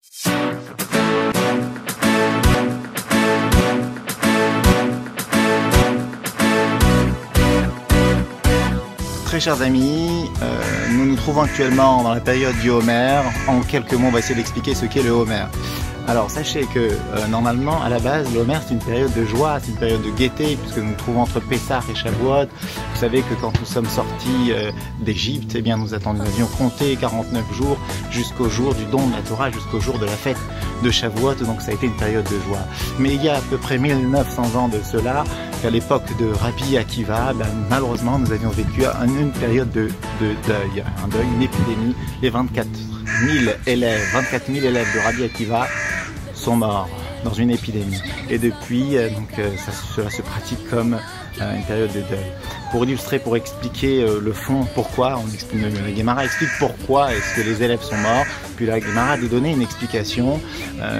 Très chers amis, nous nous trouvons actuellement dans la période du Homer. En quelques mots, on va essayer d'expliquer ce qu'est le Homer. Alors sachez que normalement, à la base, le Homer c'est une période de joie, c'est une période de gaieté, puisque nous nous trouvons entre Pessah et Shavuot. Vous savez que quand nous sommes sortis d'Égypte, eh bien nous avions compté 49 jours jusqu'au jour du don de la Torah, jusqu'au jour de la fête de Shavuot, donc ça a été une période de joie. Mais il y a à peu près 1900 ans de cela, à l'époque de Rabbi Akiva, malheureusement nous avions vécu une période de deuil, un deuil, une épidémie. Les 24 000 élèves de Rabbi Akiva sont morts dans une épidémie. Et depuis, cela se pratique comme une période de deuil. Pour illustrer, pour expliquer le fond, pourquoi, la Gemara explique pourquoi est-ce que les élèves sont morts, puis la Gemara a donné une explication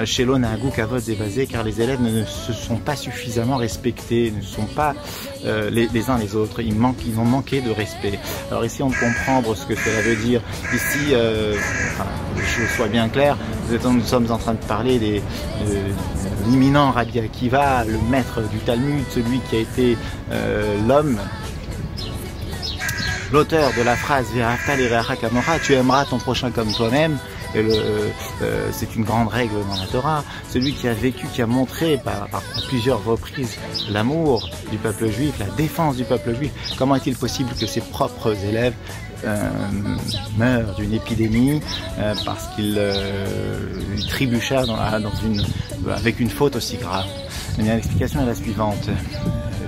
chez l'Onagu Kavod Zébazé, car les élèves ne se sont pas suffisamment respectés, ne sont pas les uns les autres, ils ont manqué de respect. Alors essayons de comprendre ce que cela veut dire. Ici, que les choses soient bien claires, nous sommes en train de parler de l'imminent Rabbi Akiva, le maître du Talmud, celui qui a été l'homme, l'auteur de la phrase Ve'ahavta lireacha kamocha, tu aimeras ton prochain comme toi-même. C'est une grande règle dans la Torah. Celui qui a vécu, qui a montré par plusieurs reprises l'amour du peuple juif, la défense du peuple juif. Comment est-il possible que ses propres élèves meurent d'une épidémie parce qu'il trébucha avec une faute aussi grave? L'explication est la suivante.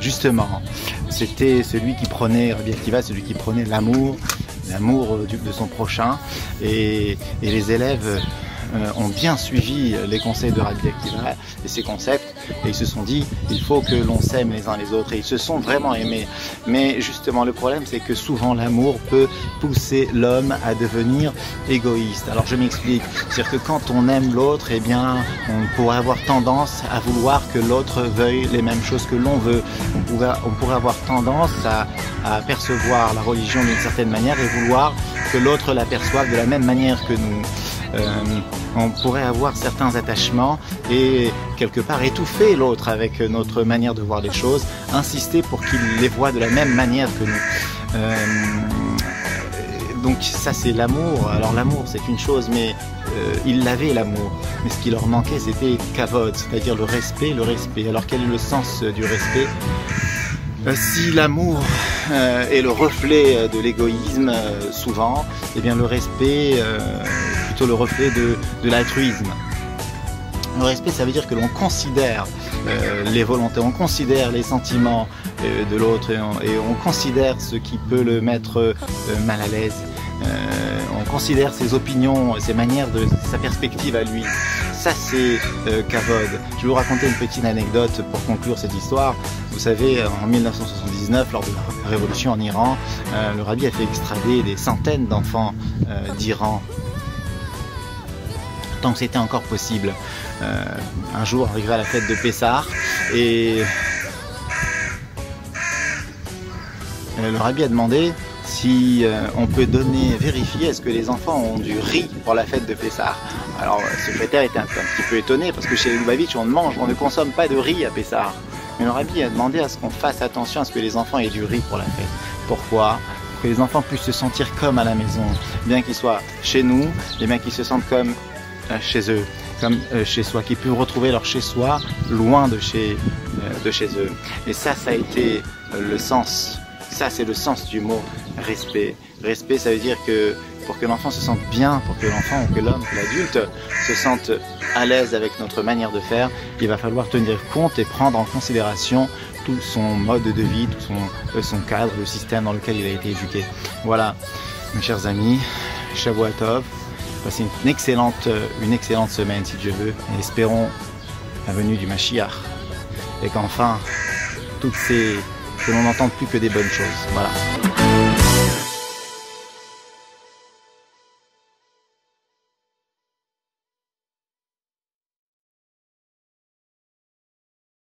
Justement, c'était celui qui prenait, Rabbi Akiva, celui qui prenait l'amour de son prochain, et les élèves ont bien suivi les conseils de Rabbi Akiva et ses concepts, et ils se sont dit il faut que l'on s'aime les uns les autres, et ils se sont vraiment aimés. Mais justement le problème c'est que souvent l'amour peut pousser l'homme à devenir égoïste. Alors je m'explique, c'est-à-dire que quand on aime l'autre, eh bien on pourrait avoir tendance à vouloir que l'autre veuille les mêmes choses que l'on veut. On pourrait avoir tendance à percevoir la religion d'une certaine manière et vouloir que l'autre la perçoive de la même manière que nous. On pourrait avoir certains attachements et quelque part étouffer l'autre avec notre manière de voir les choses, insister pour qu'il les voit de la même manière que nous. Donc ça c'est l'amour. Alors l'amour c'est une chose, mais ils l'avaient l'amour. Mais ce qui leur manquait c'était kavod, c'est-à-dire le respect. Alors quel est le sens du respect ? Si l'amour est le reflet de l'égoïsme souvent, eh bien le respect est plutôt le reflet de l'altruisme. Le respect, ça veut dire que l'on considère les volontés, on considère les sentiments de l'autre et on considère ce qui peut le mettre mal à l'aise. On considère ses opinions, ses manières, sa perspective à lui. Ça c'est kavod. Je vais vous raconter une petite anecdote pour conclure cette histoire. Vous savez, en 1979, lors de la révolution en Iran, le rabbi a fait extrader des centaines d'enfants d'Iran, tant que c'était encore possible. Un jour arrivera la fête de Pessah et le rabbi a demandé si on peut vérifier est-ce que les enfants ont du riz pour la fête de Pessah. Alors le secrétaire était un petit peu étonné parce que chez les Lubavitch on ne consomme pas de riz à Pessah. Mais le rabbi a demandé à ce qu'on fasse attention à ce que les enfants aient du riz pour la fête. Pourquoi ? Pour que les enfants puissent se sentir comme à la maison, bien qu'ils soient chez nous, et bien qu'ils se sentent comme chez eux, comme chez soi, qu'ils puissent retrouver leur chez soi loin de chez eux. Et ça a été le sens. Ça, c'est le sens du mot respect. Respect, ça veut dire que pour que l'enfant se sente bien, pour que l'enfant, que l'homme, que l'adulte se sente à l'aise avec notre manière de faire, il va falloir tenir compte et prendre en considération tout son mode de vie, tout son cadre, le système dans lequel il a été éduqué. Voilà, mes chers amis, Shavuot Tov, passez une excellente semaine si Dieu veut, et espérons la venue du Mashiach, et qu'enfin, que l'on n'entende plus que des bonnes choses. Voilà.